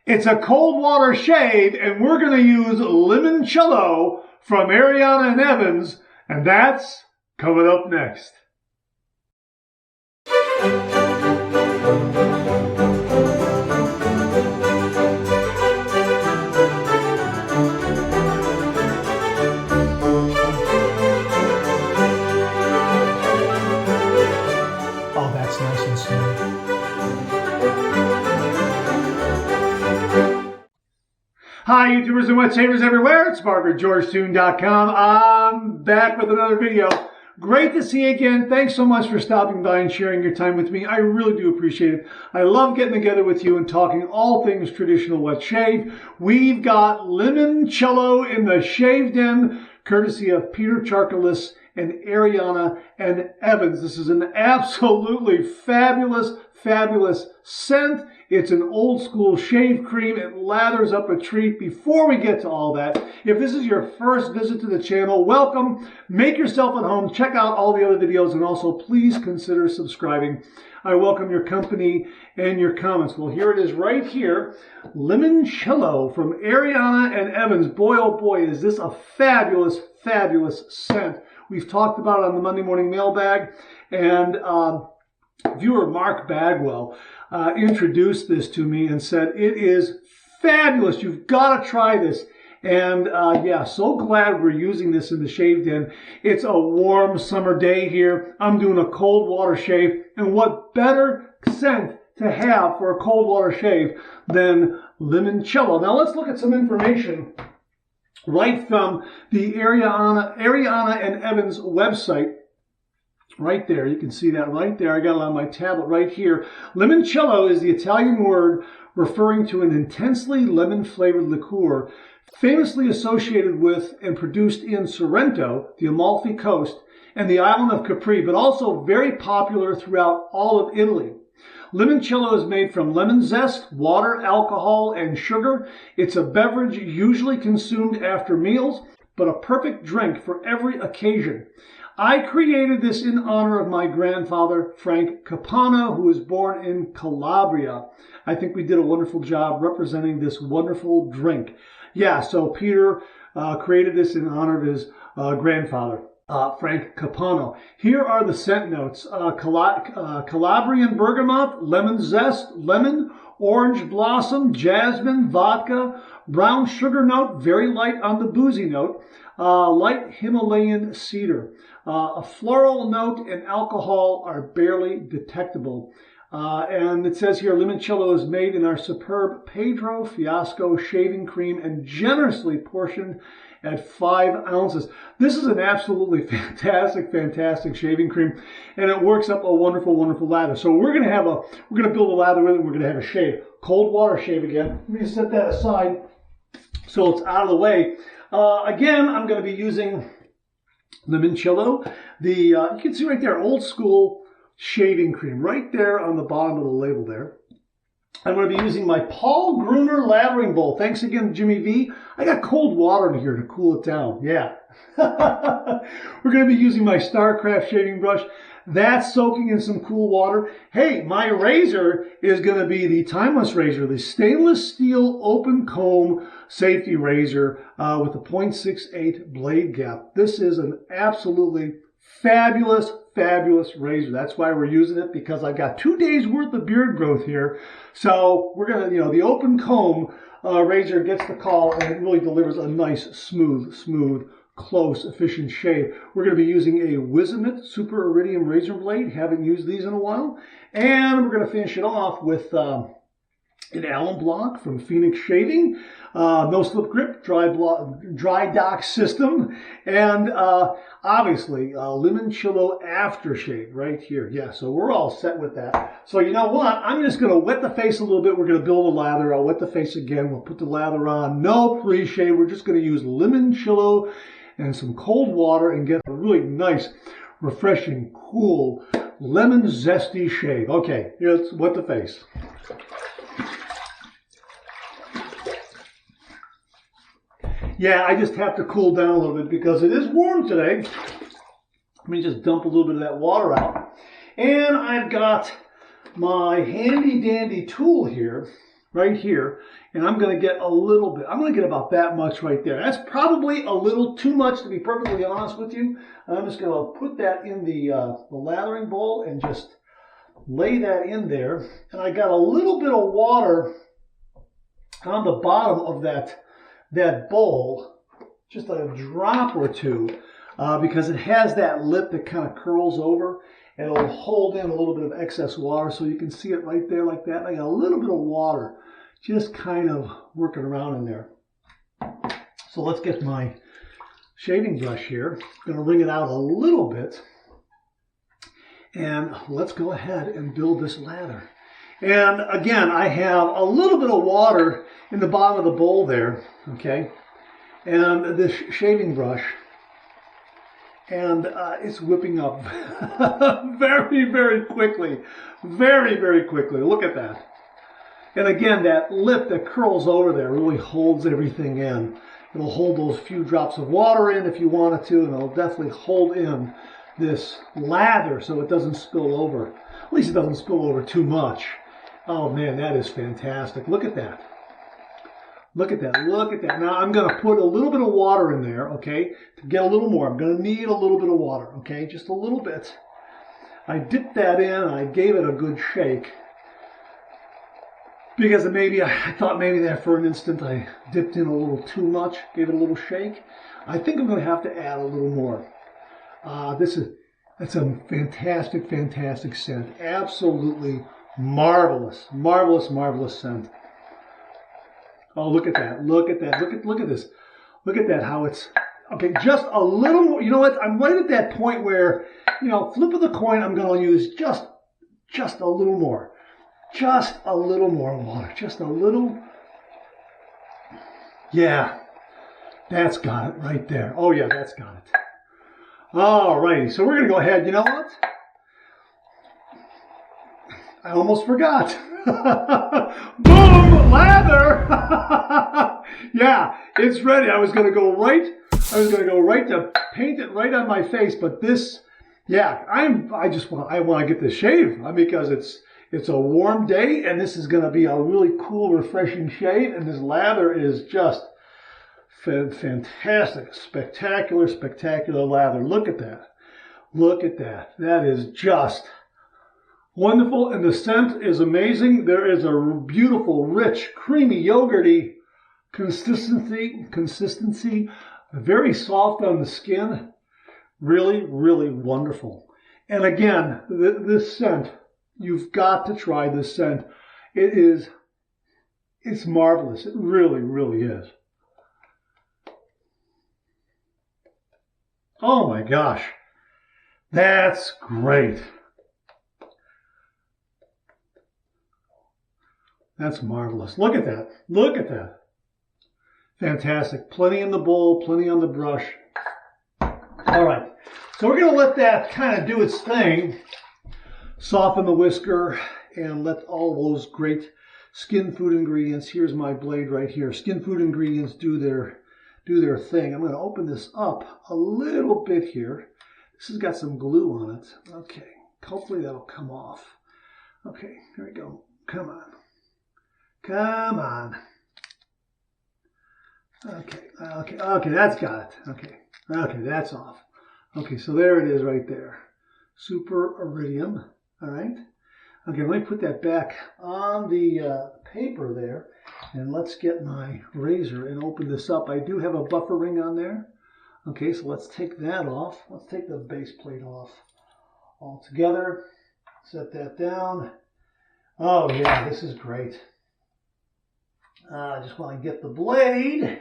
It's a cold water shave, and we're going to use Limincello from Arina Evans, and that's coming up next. Oh, that's nice and smooth. Hi, YouTubers and wet shavers everywhere. It's BarberGeorgeTune.com. I'm back with another video. Great to see you again. Thanks so much for stopping by and sharing your time with me. I really do appreciate it. I love getting together with you and talking all things traditional wet shave. We've got Limincello in the Shave Den, courtesy of Peter Charkalis and Arina and Evans. This is an absolutely fabulous scent. It's an old school shave cream. It lathers up a treat. Before we get to all that, if this is your first visit to the channel, welcome. Make yourself at home. Check out all the other videos, and also please consider subscribing. I welcome your company and your comments. Well, here it is right here. Limincello from Arina and Evans. Boy, oh boy, is this a fabulous scent. We've talked about it on the Monday morning mailbag, and viewer Mark Bagwell introduced this to me and said, it is fabulous. You've got to try this. And yeah, so glad we're using this in the Shave Den. It's a warm summer day here. I'm doing a cold water shave. And what better scent to have for a cold water shave than Limincello? Now let's look at some information right from the Arina and Evans website. Right there, you can see that right there. I got it on my tablet right here. Limoncello is the Italian word referring to an intensely lemon-flavored liqueur famously associated with and produced in Sorrento, the Amalfi Coast, and the island of Capri, but also very popular throughout all of Italy. Limoncello is made from lemon zest, water, alcohol, and sugar. It's a beverage usually consumed after meals, but a perfect drink for every occasion. I created this in honor of my grandfather, Frank Capano, who was born in Calabria. I think we did a wonderful job representing this wonderful drink. Yeah, so Peter created this in honor of his grandfather, Frank Capano. Here are the scent notes. Calabrian bergamot, lemon zest, lemon, orange blossom, jasmine, vodka, brown sugar note, very light on the boozy note, light Himalayan cedar. A floral note and alcohol are barely detectable. And it says here, Limoncello is made in our superb Pedro Fiasco shaving cream and generously portioned at 5 ounces. This is an absolutely fantastic shaving cream, and it works up a wonderful lather. So we're gonna build a lather with it. We're gonna have a shave, cold water shave again. Let me set that aside so it's out of the way. Again, I'm going to be using Limincello. You can see right there, old school shaving cream, right there on the bottom of the label there. I'm going to be using my Paul Gruner lathering bowl. Thanks again, Jimmy V. I got cold water in here to cool it down. Yeah. We're going to be using my Starcraft shaving brush. That's soaking in some cool water. Hey, my razor is going to be the Timeless razor, the stainless steel open comb safety razor with a 0.68 blade gap. This is an absolutely fabulous razor. That's why we're using it, because I've got 2 days worth of beard growth here. So we're going to, the open comb razor gets the call, and it really delivers a nice, smooth, close, efficient shave. We're going to be using a Wizamit Super Iridium razor blade. Haven't used these in a while. And we're going to finish it off with an Allen block from Phoenix Shaving, no slip grip, dry dock system, and obviously Limoncello aftershave right here. Yeah, so we're all set with that. So you know what? I'm just going to wet the face a little bit. We're going to build a lather. I'll wet the face again. We'll put the lather on. No pre-shave. We're just going to use Limoncello and some cold water and get a really nice, refreshing, cool, lemon zesty shave. Okay, let's wet the face. Yeah, I just have to cool down a little bit because it is warm today. Let me just dump a little bit of that water out. And I've got my handy dandy tool here. right here, and I'm going to get a little bit. I'm going to get about that much right there. That's probably a little too much, to be perfectly honest with you. I'm just going to put that in the lathering bowl and just lay that in there. And I got a little bit of water on the bottom of that bowl, just a drop or two, because it has that lip that kind of curls over, and it'll hold in a little bit of excess water, so you can see it right there like that. I got a little bit of water just kind of working around in there. So let's get my shaving brush here. I'm going to wring it out a little bit, and let's go ahead and build this lather. And again, I have a little bit of water in the bottom of the bowl there, okay? And this shaving brush, and it's whipping up very, very quickly. Very, very quickly. Look at that. And again, that lip that curls over there really holds everything in. It'll hold those few drops of water in if you want it to, and it'll definitely hold in this lather so it doesn't spill over. At least it doesn't spill over too much. Oh man, that is fantastic. Look at that. Look at that. Look at that. Now I'm going to put a little bit of water in there, okay, to get a little more. I'm going to need a little bit of water, okay, just a little bit. I dipped that in, and I gave it a good shake, because I thought maybe that for an instant I dipped in a little too much, gave it a little shake. I think I'm going to have to add a little more. That's a fantastic, fantastic scent. Absolutely marvelous, marvelous, marvelous scent. Oh, look at that. Look at that. Look at this. Look at that, how it's, okay, just a little more. You know what? I'm right at that point where, you know, flip of the coin, I'm going to use just a little more. Just a little more water. Just a little. Yeah, that's got it right there. Oh, yeah, that's got it. All righty. So we're going to go ahead. You know what? I almost forgot. Boom! Lather! Yeah, it's ready. I was going to go right to paint it right on my face, but this, yeah, I want to get this shave because it's a warm day, and this is going to be a really cool, refreshing shave, and this lather is just fantastic, spectacular, spectacular lather. Look at that. Look at that. That is just wonderful, and the scent is amazing. There is a beautiful, rich, creamy, yogurty consistency, very soft on the skin. Really, really wonderful. And again, this scent, you've got to try this scent. It's marvelous. It really, really is. Oh my gosh, that's great. That's marvelous. Look at that. Look at that. Fantastic. Plenty in the bowl, plenty on the brush. All right. So we're going to let that kind of do its thing. Soften the whisker and let all those great skin food ingredients. Here's my blade right here. Skin food ingredients do their thing. I'm going to open this up a little bit here. This has got some glue on it. Okay. Hopefully that'll come off. Okay. Here we go. Come on. Come on. Okay, that's got it. Okay, that's off. Okay, so there it is right there. Super iridium, all right? Okay, let me put that back on the paper there, and let's get my razor and open this up. I do have a buffer ring on there. Okay, so let's take that off. Let's take the base plate off all together. Set that down. Oh yeah, this is great. I just want to get the blade.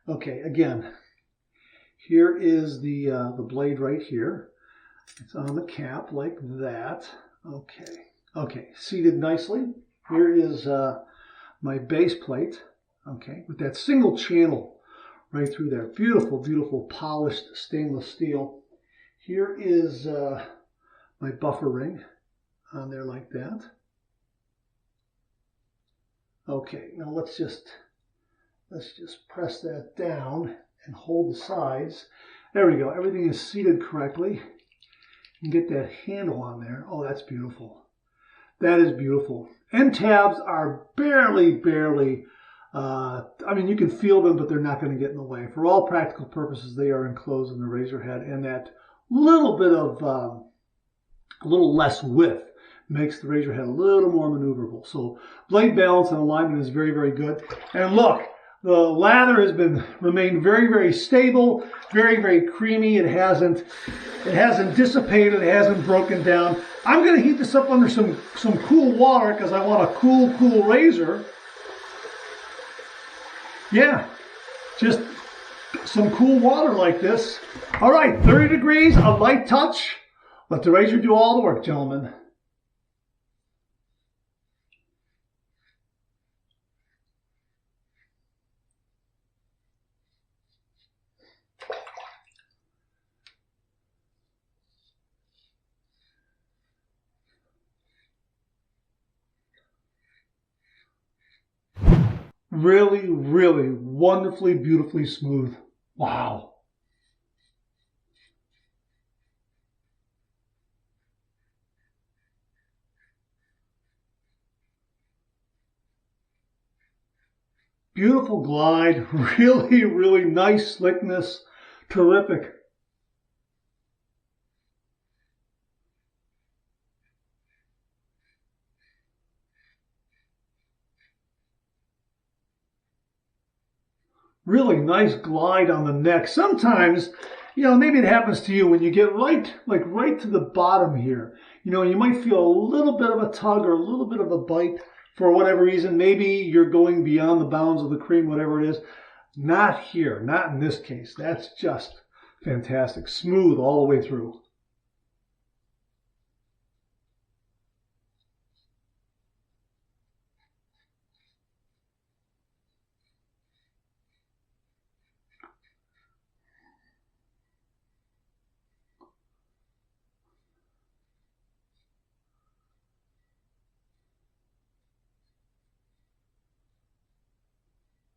Okay, again, here is the blade right here. It's on the cap like that. Okay, seated nicely. Here is my base plate. Okay, with that single channel right through there. Beautiful, beautiful polished stainless steel. Here is my buffer ring on there like that. Okay, now let's just press that down and hold the sides. There we go. Everything is seated correctly. You can get that handle on there. Oh, that's beautiful. That is beautiful. End tabs are barely, I mean, you can feel them, but they're not going to get in the way. For all practical purposes, they are enclosed in the razor head, and that little bit of, a little less width makes the razor head a little more maneuverable. So blade balance and alignment is very, very good. And look, the lather has remained very, very stable, very, very creamy. It hasn't dissipated, it hasn't broken down. I'm going to heat this up under some cool water because I want a cool razor. Yeah, just some cool water like this. All right, 30 degrees, a light touch. Let the razor do all the work, gentlemen. Really, really wonderfully, beautifully smooth. Wow. Beautiful glide, really, really nice slickness, terrific. Really nice glide on the neck. Sometimes, you know, maybe it happens to you when you get right to the bottom here. You know, you might feel a little bit of a tug or a little bit of a bite for whatever reason. Maybe you're going beyond the bounds of the cream, whatever it is. Not here, not in this case. That's just fantastic. Smooth all the way through.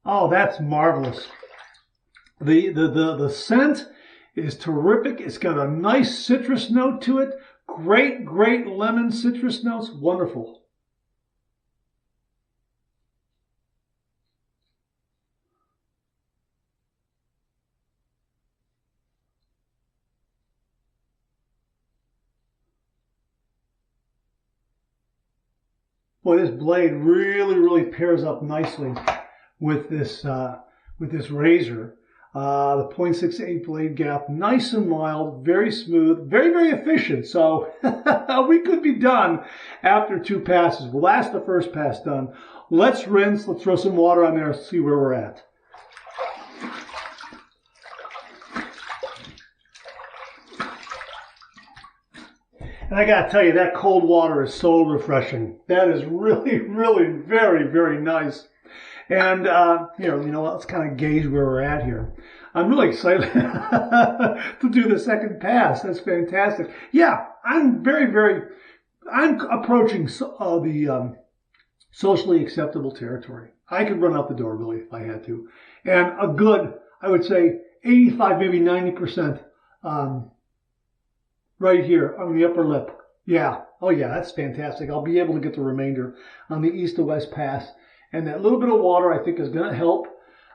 Oh, that's marvelous. The scent is terrific. It's got a nice citrus note to it. Great lemon citrus notes. Wonderful. Boy, this blade really pairs up nicely with this razor. The 0.68 blade gap, nice and mild, very smooth, very efficient. So we could be done after 2 passes. Well, that's the first pass done. Let's rinse. Let's throw some water on there and see where we're at. And I gotta tell you, that cold water is so refreshing. That is really very nice. And you know, let's kind of gauge where we're at here. I'm really excited to do the second pass. That's fantastic. Yeah, I'm I'm approaching the socially acceptable territory. I could run out the door really if I had to. And a good, I would say 85, maybe 90% right here on the upper lip. Yeah. Oh yeah, that's fantastic. I'll be able to get the remainder on the east to west pass. And that little bit of water I think is going to help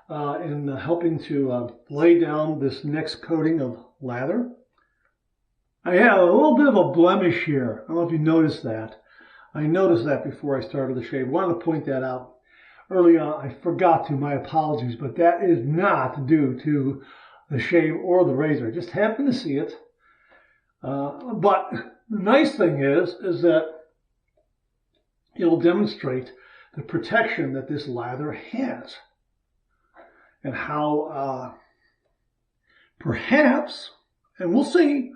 in helping to lay down this next coating of lather. I have a little bit of a blemish here. I don't know if you noticed that. I noticed that before I started the shave. I wanted to point that out early on. I forgot to, my apologies, but that is not due to the shave or the razor. I just happened to see it. But the nice thing is that it'll demonstrate the protection that this lather has and how perhaps, and we'll see,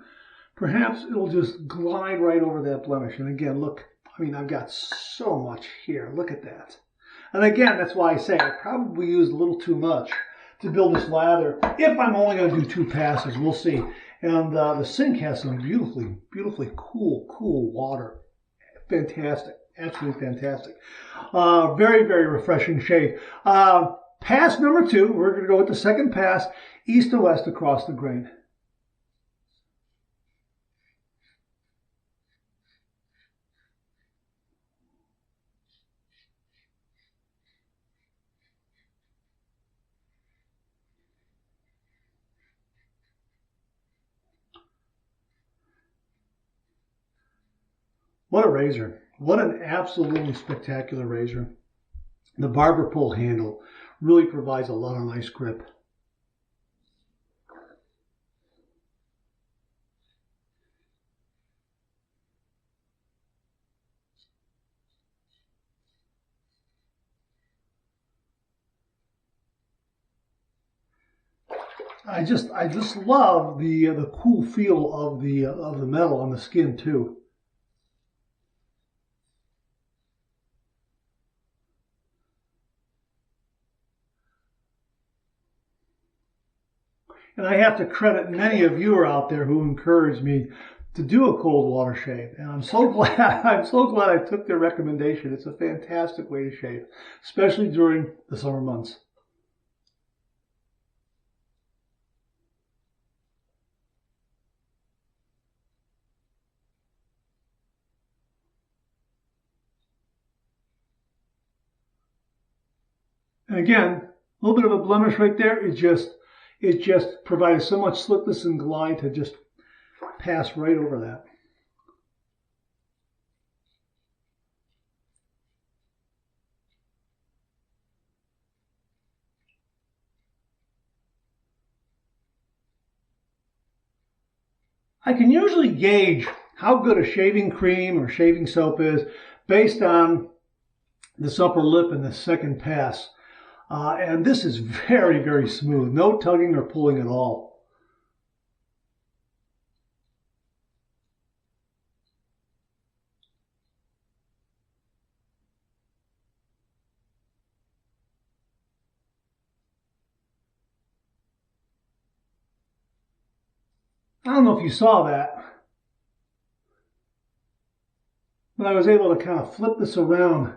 perhaps it'll just glide right over that blemish. And again, look, I mean, I've got so much here. Look at that. And again, that's why I say I probably used a little too much to build this lather. If I'm only going to do 2 passes, we'll see. And the sink has some beautifully cool water. Fantastic. Absolutely fantastic. Very refreshing shave. Pass number 2, we're going to go with the second pass, east to west across the grain. What a razor. What an absolutely spectacular razor. The barber pole handle really provides a lot of nice grip. I just love the cool feel of the metal on the skin too. And I have to credit many of you are out there who encouraged me to do a cold water shave. And I'm so glad I took their recommendation. It's a fantastic way to shave, especially during the summer months. And again, a little bit of a blemish right there. It just provides so much slickness and glide to just pass right over that. I can usually gauge how good a shaving cream or shaving soap is based on this upper lip and the second pass. And this is very, very smooth. No tugging or pulling at all. I don't know if you saw that, but I was able to kind of flip this around,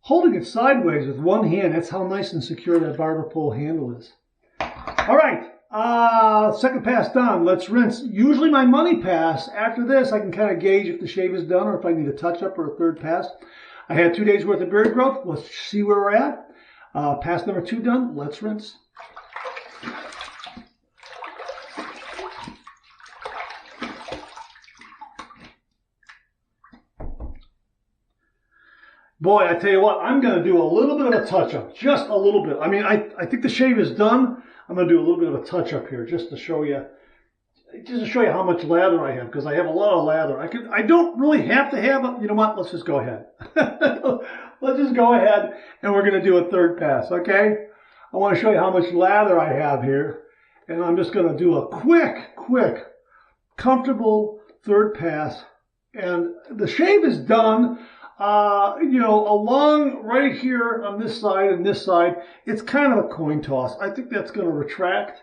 holding it sideways with one hand. That's how nice and secure that barber pole handle is. All right, second pass done. Let's rinse. Usually my money pass, after this, I can kind of gauge if the shave is done or if I need a touch-up or a third pass. I had 2 days worth of beard growth. Let's see where we're at. Pass number 2 done. Let's rinse. Boy, I tell you what, I'm going to do a little bit of a touch-up, just a little bit. I mean, I think the shave is done. I'm going to do a little bit of a touch-up here just to show you how much lather I have, because I have a lot of lather. I don't really have to have it. You know what? Let's just go ahead. Let's just go ahead, and we're going to do a third pass, okay? I want to show you how much lather I have here, and I'm just going to do a quick, comfortable third pass, and the shave is done. You know, along right here on this side and this side, it's kind of a coin toss. I think that's going to retract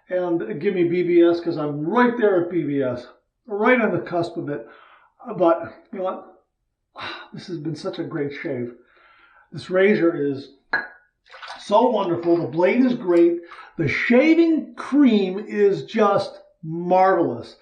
and give me BBS because I'm right there at BBS, right on the cusp of it. But you know what? This has been such a great shave. This razor is so wonderful. The blade is great. The shaving cream is just marvelous.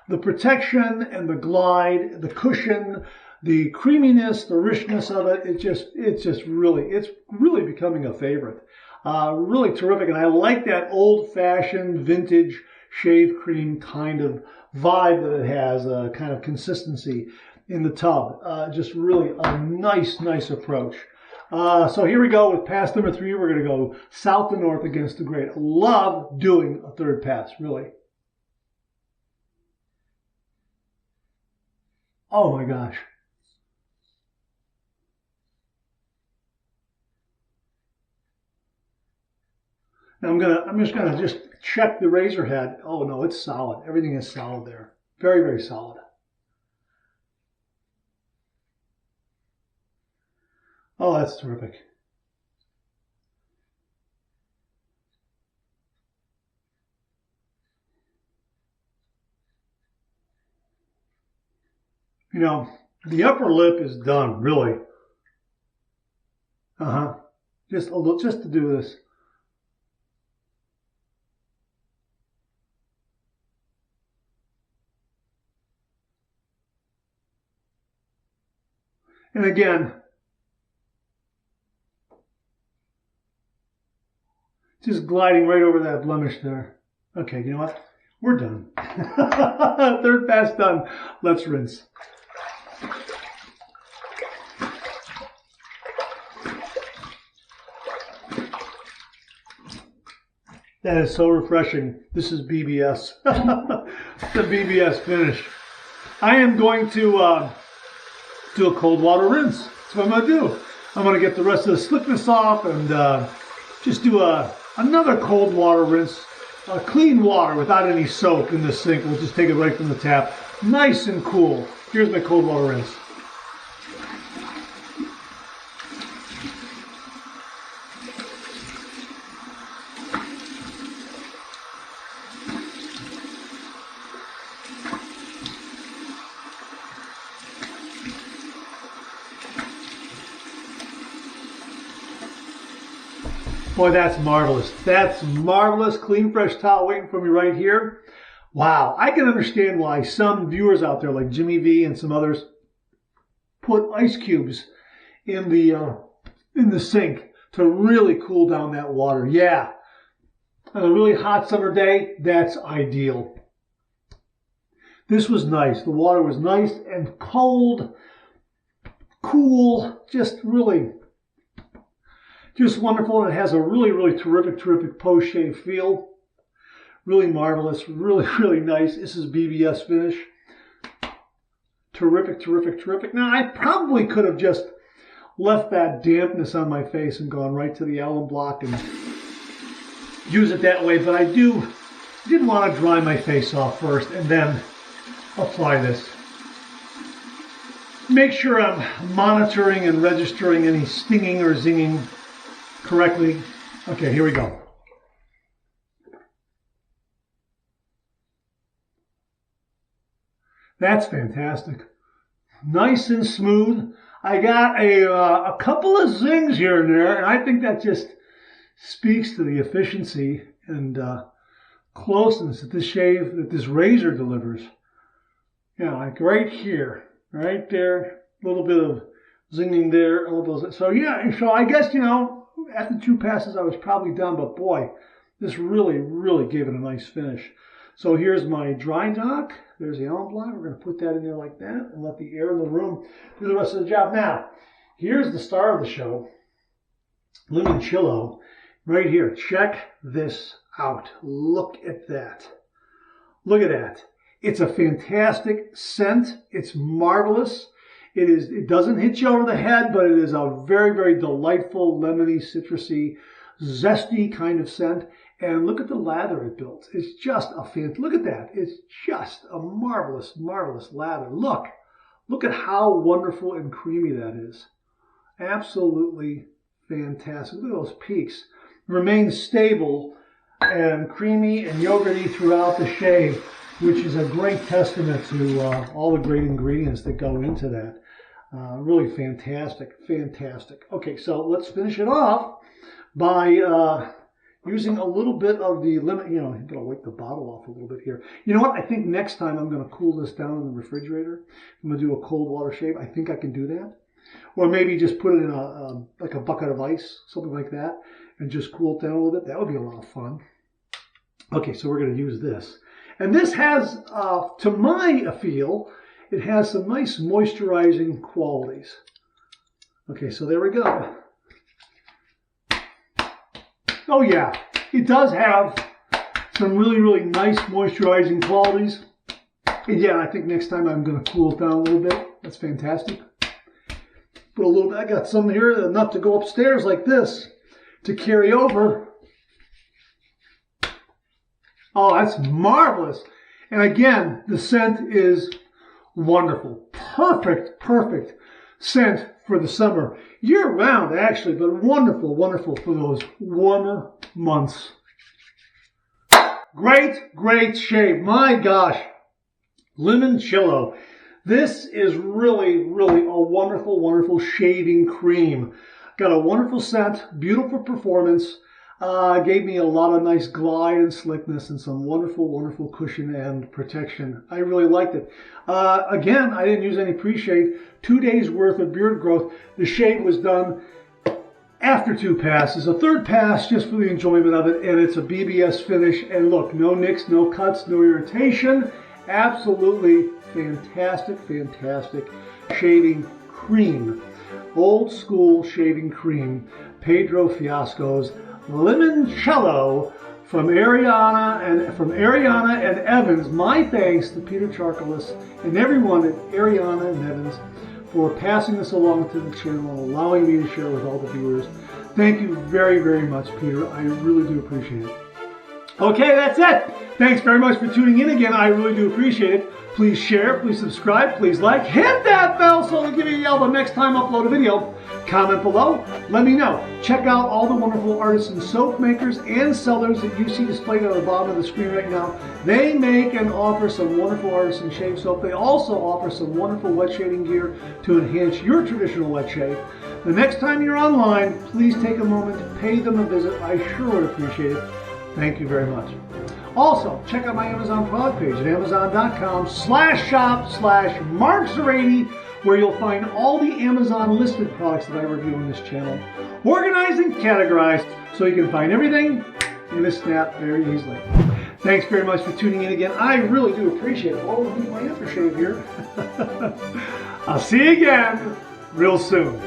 The protection and the glide, the cushion, the creaminess, the richness of it, it's really becoming a favorite. Really terrific. And I like that old-fashioned vintage shave cream kind of vibe that it has, kind of consistency in the tub. Just really a nice approach. So here we go with pass number 3. We're going to go south to north against the grain. Love doing a third pass, really. Oh my gosh. Now I'm just gonna check the razor head. Oh no, it's solid. Everything is solid there. Very solid. Oh, that's terrific. You know, the upper lip is done, really. Just a little, just to do this. And again, just gliding right over that blemish there. Okay, you know what? We're done. Third pass done. Let's rinse. That is so refreshing. This is BBS. The BBS finish. I am going to do a cold water rinse. That's what I'm going to do. I'm going to get the rest of the slickness off and just do another cold water rinse. Clean water without any soap in the sink. We'll just take it right from the tap. Nice and cool. Here's my cold water rinse. Boy, that's marvelous. That's marvelous. Clean, fresh towel waiting for me right here. Wow. I can understand why some viewers out there, like Jimmy V and some others, put ice cubes in the sink to really cool down that water. Yeah. On a really hot summer day, that's ideal. This was nice. The water was nice and cold, cool, just wonderful. And it has a really, really terrific post-shave feel. Really marvelous, really nice. This is BBS finish. Terrific. Now, I probably could have just left that dampness on my face and gone right to the alum block and use it that way, but I did want to dry my face off first and then apply this. Make sure I'm monitoring and registering any stinging or zinging correctly. Okay, here we go. That's fantastic. Nice and smooth. I got a couple of zings here and there, and I think that just speaks to the efficiency and closeness that this razor delivers. Yeah, like right here, right there, a little bit of zinging there, all those. So yeah, so I guess, after 2 passes I was probably done, but boy, this really gave it a nice finish. So here's my dry dock. There's the alum block. We're going to put that in there like that and let the air in the room do the rest of the job. Now, here's the star of the show, Limincello, right here. Check this out. Look at that. Look at that. It's a fantastic scent. It's marvelous. It doesn't hit you over the head, but it is a very delightful, lemony, citrusy, zesty kind of scent. And look at the lather it built. It's just look at that. It's just a marvelous lather. Look at how wonderful and creamy that is. Absolutely fantastic. Look at those peaks. Remains stable and creamy and yogurty throughout the shave, which is a great testament to all the great ingredients that go into that. Really fantastic. Okay, so let's finish it off by using a little bit of the lemon. I'm going to wipe the bottle off a little bit here. You know what? I think next time I'm going to cool this down in the refrigerator. I'm going to do a cold water shave. I think I can do that. Or maybe just put it in like a bucket of ice, something like that, and just cool it down a little bit. That would be a lot of fun. Okay, so we're going to use this. And this has, to my feel, it has some nice moisturizing qualities. Okay, so there we go. Oh yeah, it does have some really nice moisturizing qualities. And yeah, I think next time I'm going to cool it down a little bit. That's fantastic. Put a little bit, I got some here, enough to go upstairs like this to carry over. Oh, that's marvelous. And again, the scent is wonderful. Perfect scent for the summer. Year round, actually, but wonderful for those warmer months. Great shave. My gosh. Limincello. This is really a wonderful shaving cream. Got a wonderful scent, beautiful performance. Gave me a lot of nice glide and slickness and some wonderful cushion and protection. I really liked it. Again, I didn't use any pre-shave. 2 days worth of beard growth. The shave was done after 2 passes. A third pass just for the enjoyment of it, and it's a BBS finish. And look, no nicks, no cuts, no irritation. Absolutely fantastic shaving cream. Old school shaving cream. Pedro Fiasco's Limincello From Arina and Evans, my thanks to Peter Charkalis and everyone at Arina and Evans for passing this along to the channel and allowing me to share with all the viewers. Thank you very, very much, Peter. I really do appreciate it. Okay, that's it. Thanks very much for tuning in again. I really do appreciate it. Please share, please subscribe, please like, hit that bell so it'll give you a yell the next time I upload a video. Comment below, let me know. Check out all the wonderful artisan soap makers and sellers that you see displayed on the bottom of the screen right now. They make and offer some wonderful artisan shave soap. They also offer some wonderful wet shaving gear to enhance your traditional wet shave. The next time you're online, please take a moment to pay them a visit. I sure would appreciate it. Thank you very much. Also, check out my Amazon product page at amazon.com/shop/markzerady, where you'll find all the Amazon listed products that I review on this channel, organized and categorized, so you can find everything in a snap very easily. Thanks very much for tuning in again. I really do appreciate it. Oh, look at my aftershave here. I'll see you again real soon.